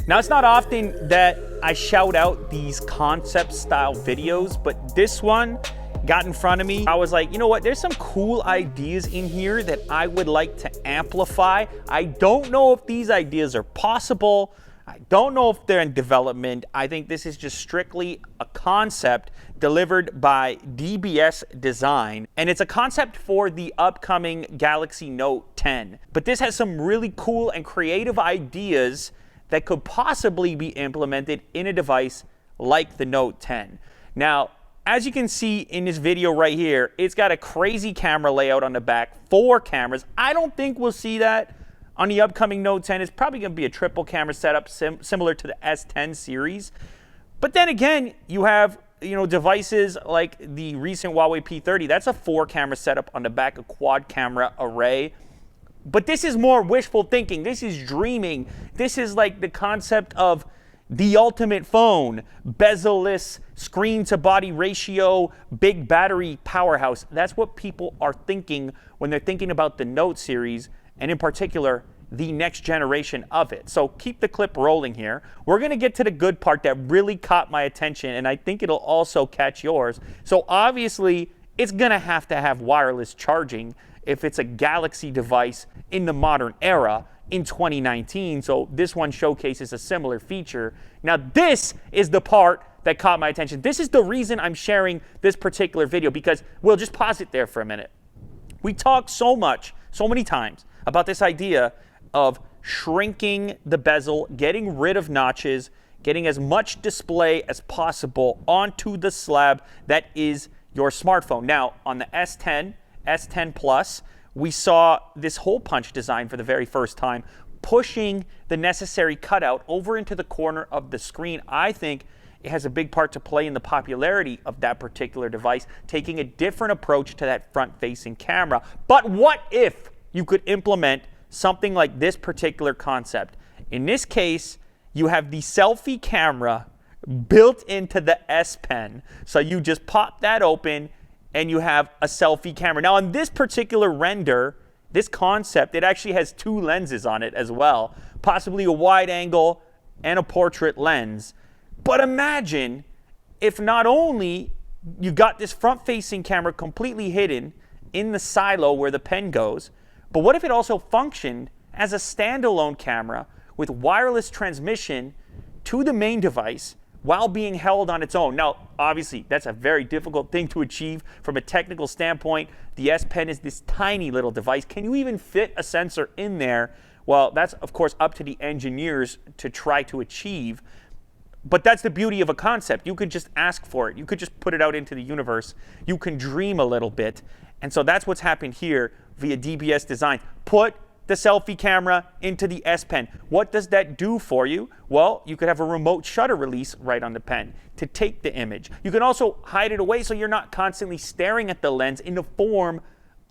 Now, it's not often that I shout out these concept style videos, but this one got in front of me. I was like, you know what? There's some cool ideas in here that I would like to amplify. I don't know if these ideas are possible. I don't know if they're in development. I think this is just strictly a concept delivered by DBS Design, and it's a concept for the upcoming Galaxy Note 10. But this has some really cool and creative ideas that could possibly be implemented in a device like the Note 10. Now, as you can see in this video right here, it's got a crazy camera layout on the back, 4 cameras. I don't think we'll see that on the upcoming Note 10. It's probably going to be a triple camera setup similar to the S10 series. But then again, you have devices like the recent Huawei P30. That's a 4 camera setup on the back, a quad camera array. But this is more wishful thinking. This is dreaming. This is like the concept of the ultimate phone, bezel-less, screen-to-body ratio, big battery powerhouse. That's what people are thinking when they're thinking about the Note series, and in particular, the next generation of it. So keep the clip rolling here. We're going to get to the good part that really caught my attention, and I think it'll also catch yours. So obviously, it's going to have wireless charging if it's a Galaxy device in the modern era in 2019. So this one showcases a similar feature. Now, this is the part that caught my attention. This is the reason I'm sharing this particular video, because we'll just pause it there for a minute. We talk so many times about this idea of shrinking the bezel, getting rid of notches, getting as much display as possible onto the slab that is your smartphone. Now, on the S10, S10 Plus, we saw this hole punch design for the very first time, pushing the necessary cutout over into the corner of the screen. I think it has a big part to play in the popularity of that particular device, taking a different approach to that front-facing camera. But what if you could implement something like this particular concept? In this case, you have the selfie camera built into the S Pen. So you just pop that open, and you have a selfie camera. Now, on this particular render, this concept, it actually has 2 lenses on it as well, possibly a wide angle and a portrait lens. But imagine if not only you got this front-facing camera completely hidden in the silo where the pen goes, but what if it also functioned as a standalone camera with wireless transmission to the main device while being held on its own? Now, obviously, that's a very difficult thing to achieve from a technical standpoint. The S Pen is this tiny little device. Can you even fit a sensor in there? Well, that's, of course, up to the engineers to try to achieve. But that's the beauty of a concept. You could just ask for it. You could just put it out into the universe. You can dream a little bit. And so that's what's happened here via DBS Design. Put the selfie camera into the S Pen. What does that do for you? Well, you could have a remote shutter release right on the pen to take the image. You can also hide it away so you're not constantly staring at the lens in the form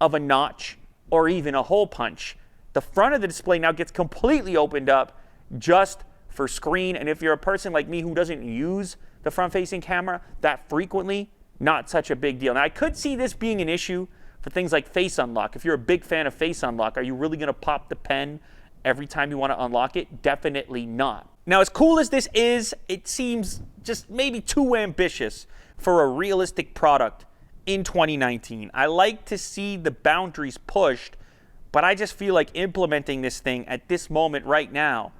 of a notch or even a hole punch. The front of the display now gets completely opened up just for screen. And if you're a person like me who doesn't use the front-facing camera that frequently, not such a big deal. Now, I could see this being an issue for things like face unlock. If you're a big fan of face unlock, are you really going to pop the pen every time you want to unlock it? Definitely not. Now, as cool as this is, it seems just maybe too ambitious for a realistic product in 2019. I like to see the boundaries pushed, but I just feel like implementing this thing at this moment right now,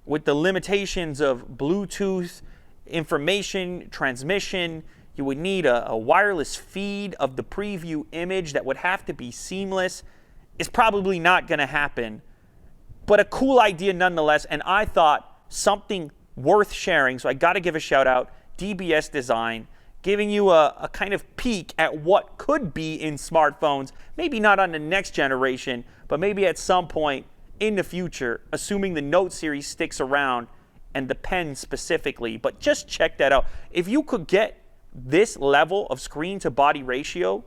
with the limitations of Bluetooth, information, transmission, you would need a wireless feed of the preview image that would have to be seamless. It's probably not going to happen, but a cool idea nonetheless, and I thought something worth sharing, so I got to give a shout out, DBS Design, giving you a kind of peek at what could be in smartphones, maybe not on the next generation, but maybe at some point in the future, assuming the Note series sticks around and the pen specifically. But just check that out. If you could get this level of screen to body ratio,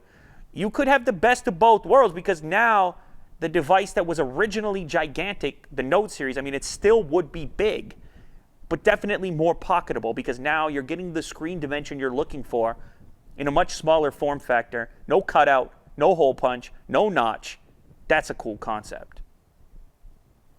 you could have the best of both worlds, because now the device that was originally gigantic, the Note series, I mean, it still would be big, but definitely more pocketable, because now you're getting the screen dimension you're looking for in a much smaller form factor. No cutout, no hole punch, no notch. That's a cool concept.